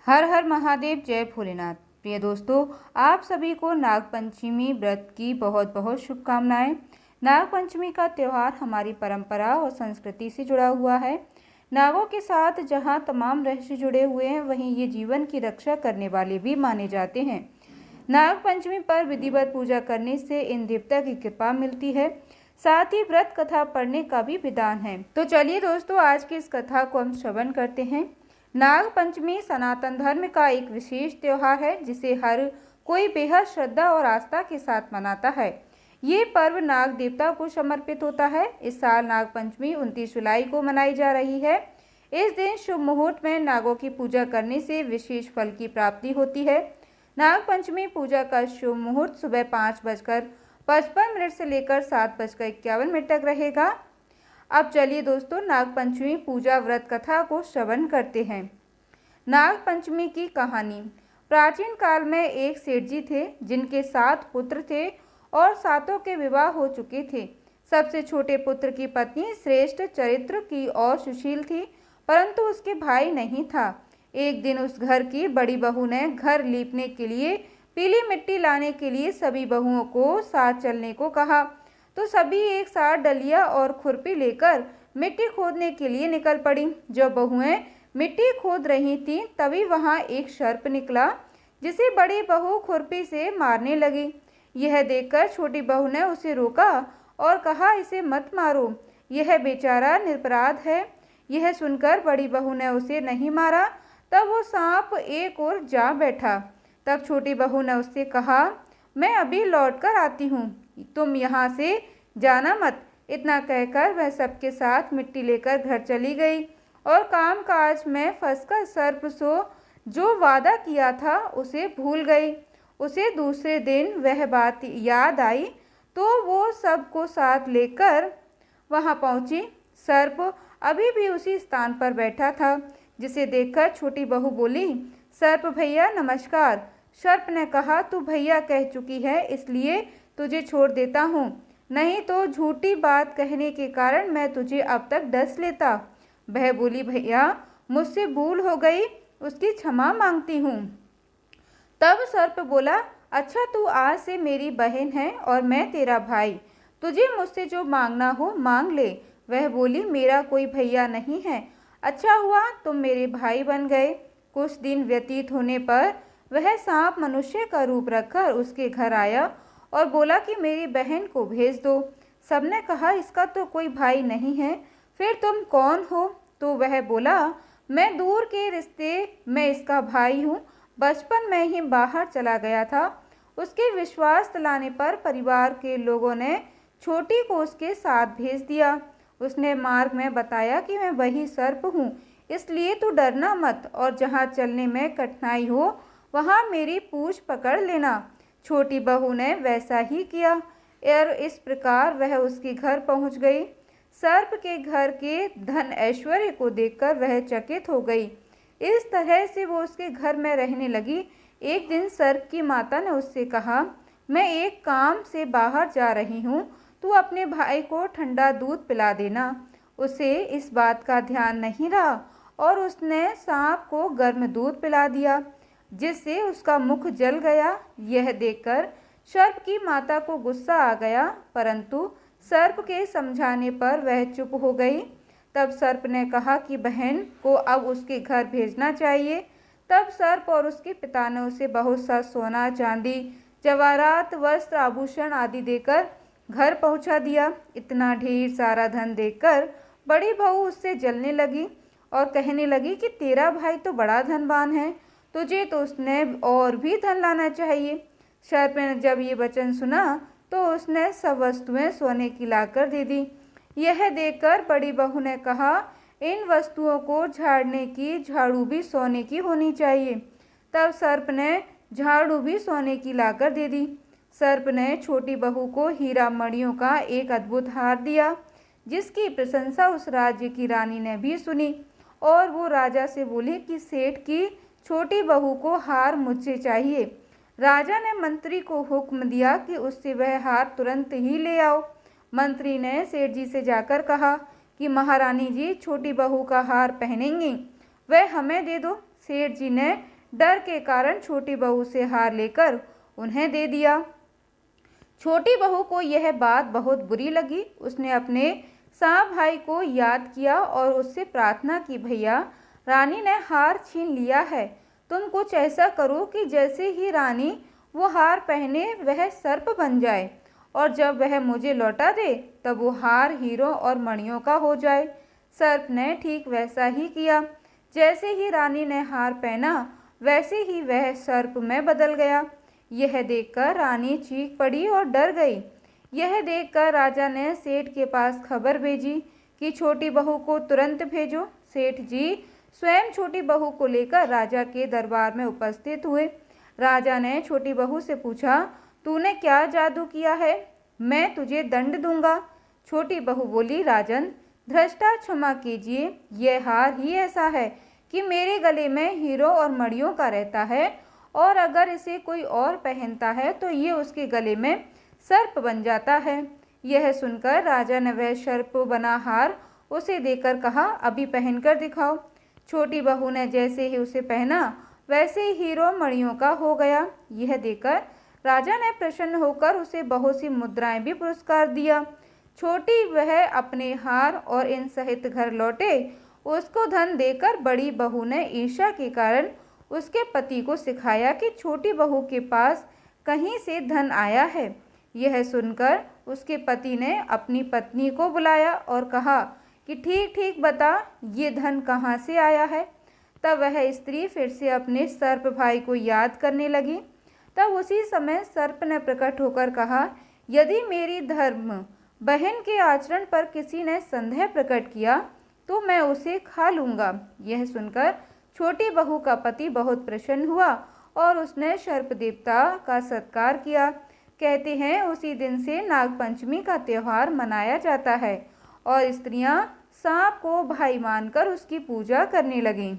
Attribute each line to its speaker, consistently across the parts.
Speaker 1: हर हर महादेव, जय भोलेनाथ। प्रिय दोस्तों, आप सभी को नागपंचमी व्रत की बहुत बहुत शुभकामनाएं। नागपंचमी का त्यौहार हमारी परंपरा और संस्कृति से जुड़ा हुआ है। नागों के साथ जहां तमाम रहस्य जुड़े हुए हैं, वहीं ये जीवन की रक्षा करने वाले भी माने जाते हैं। नागपंचमी पर विधिवत पूजा करने से इन देवता की कृपा मिलती है। साथ ही व्रत कथा पढ़ने का भी विधान है। तो चलिए दोस्तों, आज की इस कथा को हम श्रवण करते हैं। नाग पंचमी सनातन धर्म का एक विशेष त्योहार है, जिसे हर कोई बेहद श्रद्धा और आस्था के साथ मनाता है। ये पर्व नाग देवता को समर्पित होता है। इस साल नाग पंचमी 29 जुलाई को मनाई जा रही है। इस दिन शुभ मुहूर्त में नागों की पूजा करने से विशेष फल की प्राप्ति होती है। नाग पंचमी पूजा का शुभ मुहूर्त सुबह 5:55 से लेकर 7:51 तक रहेगा। अब चलिए दोस्तों, नागपंचमी पूजा व्रत कथा को श्रवण करते हैं। नागपंचमी की कहानी। प्राचीन काल में एक सेठ जी थे, जिनके 7 पुत्र थे और 7 के विवाह हो चुके थे। सबसे छोटे पुत्र की पत्नी श्रेष्ठ चरित्र की और सुशील थी, परंतु उसके भाई नहीं था। एक दिन उस घर की बड़ी बहू ने घर लीपने के लिए पीली मिट्टी लाने के लिए सभी बहुओं को साथ चलने को कहा, तो सभी एक साथ डलिया और खुरपी लेकर मिट्टी खोदने के लिए निकल पड़ी। जब बहुएं मिट्टी खोद रही थीं, तभी वहां एक सर्प निकला, जिसे बड़ी बहू खुरपी से मारने लगी। यह देखकर छोटी बहू ने उसे रोका और कहा, इसे मत मारो, यह बेचारा निरपराध है। यह सुनकर बड़ी बहू ने उसे नहीं मारा। तब वो सांप एक ओर जा बैठा। तब छोटी बहू ने उससे कहा, मैं अभी लौट कर आती हूँ, तुम यहाँ से जाना मत। इतना कहकर वह सबके साथ मिट्टी लेकर घर चली गई और काम काज में फंसकर सर्प सो जो वादा किया था उसे भूल गई। उसे दूसरे दिन वह बात याद आई, तो वो सबको साथ लेकर वहाँ पहुँची। सर्प अभी भी उसी स्थान पर बैठा था, जिसे देखकर छोटी बहू बोली, सर्प भैया नमस्कार। सर्प ने कहा, तू भैया कह चुकी है, इसलिए तुझे छोड़ देता हूँ, नहीं तो झूठी बात कहने के कारण मैं तुझे अब तक डस लेता। वह बोली, भैया मुझसे भूल हो गई, उसकी क्षमा मांगती हूँ। तब सर्प बोला, अच्छा तू आज से मेरी बहन है और मैं तेरा भाई, तुझे मुझसे जो मांगना हो मांग ले। वह बोली, मेरा कोई भैया नहीं है, अच्छा हुआ तुम मेरे भाई बन गए। कुछ दिन व्यतीत होने पर वह सांप मनुष्य का रूप रखकर उसके घर आया और बोला कि मेरी बहन को भेज दो। सबने कहा, इसका तो कोई भाई नहीं है, फिर तुम कौन हो? तो वह बोला, मैं दूर के रिश्ते में इसका भाई हूँ, बचपन में ही बाहर चला गया था। उसके विश्वास दिलाने पर परिवार के लोगों ने छोटी को उसके साथ भेज दिया। उसने मार्ग में बताया कि मैं वही सर्प हूँ, इसलिए तू डरना मत और जहाँ चलने में कठिनाई हो वहाँ मेरी पूँछ पकड़ लेना। छोटी बहू ने वैसा ही किया और इस प्रकार वह उसके घर पहुँच गई। सर्प के घर के धन ऐश्वर्य को देखकर वह चकित हो गई। इस तरह से वो उसके घर में रहने लगी। एक दिन सर्प की माता ने उससे कहा, मैं एक काम से बाहर जा रही हूँ, तू अपने भाई को ठंडा दूध पिला देना। उसे इस बात का ध्यान नहीं रहा और उसने सांप को गर्म दूध पिला दिया, जिससे उसका मुख जल गया। यह देखकर सर्प की माता को गुस्सा आ गया, परंतु सर्प के समझाने पर वह चुप हो गई। तब सर्प ने कहा कि बहन को अब उसके घर भेजना चाहिए। तब सर्प और उसके पिता ने उसे बहुत सा सोना, चांदी, जवाहरात, वस्त्र, आभूषण आदि देकर घर पहुंचा दिया। इतना ढेर सारा धन देखकर बड़ी बहू उससे जलने लगी और कहने लगी कि तेरा भाई तो बड़ा धनवान है, तुझे तो उसने और भी धन लाना चाहिए। सर्प ने जब ये वचन सुना तो उसने सब वस्तुएं सोने की लाकर दे दी। यह देखकर बड़ी बहू ने कहा, इन वस्तुओं को झाड़ने की झाड़ू भी सोने की होनी चाहिए। तब सर्प ने झाड़ू भी सोने की लाकर दे दी। सर्प ने छोटी बहू को हीरा मणियों का एक अद्भुत हार दिया, जिसकी प्रशंसा उस राज्य की रानी ने भी सुनी और वो राजा से बोली कि सेठ की छोटी बहू को हार मुझसे चाहिए। राजा ने मंत्री को हुक्म दिया कि उससे वह हार तुरंत ही ले आओ। मंत्री ने सेठ जी से जाकर कहा कि महारानी जी छोटी बहू का हार पहनेंगी, वह हमें दे दो। सेठ जी ने डर के कारण छोटी बहू से हार लेकर उन्हें दे दिया। छोटी बहू को यह बात बहुत बुरी लगी। उसने अपने सांप भाई को याद किया और उससे प्रार्थना की, भैया रानी ने हार छीन लिया है, तुम कुछ ऐसा करो कि जैसे ही रानी वो हार पहने वह सर्प बन जाए और जब वह मुझे लौटा दे तब वो हार हीरों और मणियों का हो जाए। सर्प ने ठीक वैसा ही किया। जैसे ही रानी ने हार पहना वैसे ही वह सर्प में बदल गया। यह देखकर रानी चीख पड़ी और डर गई। यह देखकर राजा ने सेठ के पास खबर भेजी कि छोटी बहू को तुरंत भेजो। सेठ जी स्वयं छोटी बहू को लेकर राजा के दरबार में उपस्थित हुए। राजा ने छोटी बहू से पूछा, तूने क्या जादू किया है? मैं तुझे दंड दूंगा। छोटी बहू बोली, राजन धृष्टा क्षमा कीजिए, यह हार ही ऐसा है कि मेरे गले में हीरों और मणियों का रहता है और अगर इसे कोई और पहनता है तो ये उसके गले में सर्प बन जाता है। यह सुनकर राजा ने वह सर्प बना हार उसे देकर कहा, अभी पहनकर दिखाओ। छोटी बहू ने जैसे ही उसे पहना वैसे ही हीरो मणियों का हो गया। यह देखकर राजा ने प्रसन्न होकर उसे बहुत सी मुद्राएं भी पुरस्कार दिया। छोटी वह अपने हार और इन सहित घर लौटे। उसको धन देकर बड़ी बहू ने ईर्ष्या के कारण उसके पति को सिखाया कि छोटी बहू के पास कहीं से धन आया है। यह सुनकर उसके पति ने अपनी पत्नी को बुलाया और कहा कि ठीक ठीक बता, ये धन कहाँ से आया है। तब वह स्त्री फिर से अपने सर्प भाई को याद करने लगी। तब उसी समय सर्प ने प्रकट होकर कहा, यदि मेरी धर्म बहन के आचरण पर किसी ने संदेह प्रकट किया तो मैं उसे खा लूँगा। यह सुनकर छोटी बहू का पति बहुत प्रसन्न हुआ और उसने सर्प देवता का सत्कार किया। कहते हैं उसी दिन से नागपंचमी का त्यौहार मनाया जाता है और स्त्रियां सांप को भाई मानकर उसकी पूजा करने लगीं।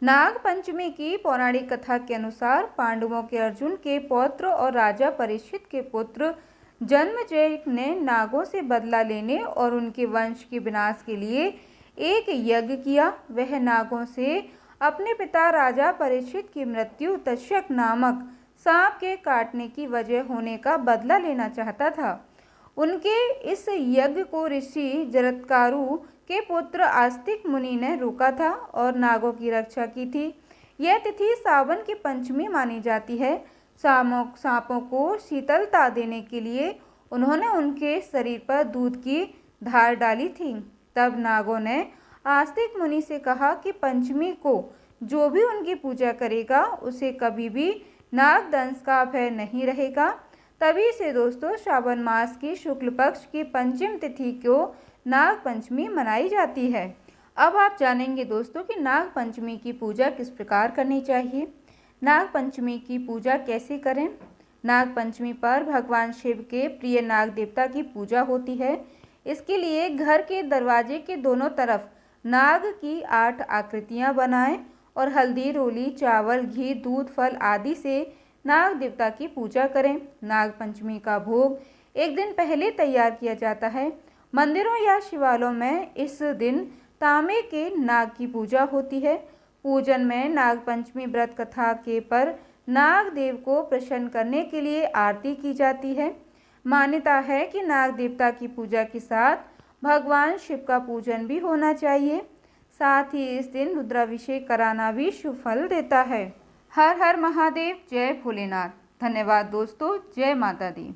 Speaker 1: नागपंचमी की पौराणिक कथा के अनुसार पांडवों के अर्जुन के पौत्र और राजा परीक्षित के पुत्र जन्मेजय ने नागों से बदला लेने और उनके वंश के विनाश के लिए एक यज्ञ किया। वह नागों से अपने पिता राजा परीक्षित की मृत्यु तक्षक नामक सांप के काटने की वजह होने का बदला लेना चाहता था। उनके इस यज्ञ को ऋषि जरत्कारु के पुत्र आस्तिक मुनि ने रोका था और नागों की रक्षा की थी। यह तिथि सावन की पंचमी मानी जाती है। सांपों को शीतलता देने के लिए उन्होंने उनके शरीर पर दूध की धार डाली थी। तब नागों ने आस्तिक मुनि से कहा कि पंचमी को जो भी उनकी पूजा करेगा उसे कभी भी नागदंश का भय नहीं रहेगा। तभी से दोस्तों श्रावण मास की शुक्ल पक्ष की पंचम तिथि को नाग पंचमी मनाई जाती है। अब आप जानेंगे दोस्तों कि नाग पंचमी की पूजा किस प्रकार करनी चाहिए, नाग पंचमी की पूजा कैसे करें। नाग पंचमी पर भगवान शिव के प्रिय नाग देवता की पूजा होती है। इसके लिए घर के दरवाजे के दोनों तरफ नाग की 8 आकृतियां बनाएं और हल्दी, रोली, चावल, घी, दूध, फल आदि से नाग देवता की पूजा करें। नाग पंचमी का भोग एक दिन पहले तैयार किया जाता है। मंदिरों या शिवालयों में इस दिन तांबे के नाग की पूजा होती है। पूजन में नाग पंचमी व्रत कथा के पर नाग देव को प्रसन्न करने के लिए आरती की जाती है। मान्यता है कि नाग देवता की पूजा के साथ भगवान शिव का पूजन भी होना चाहिए। साथ ही इस दिन रुद्राभिषेक कराना भी शुभ फल देता है। हर हर महादेव, जय भोलेनाथ। धन्यवाद दोस्तों, जय माता दी।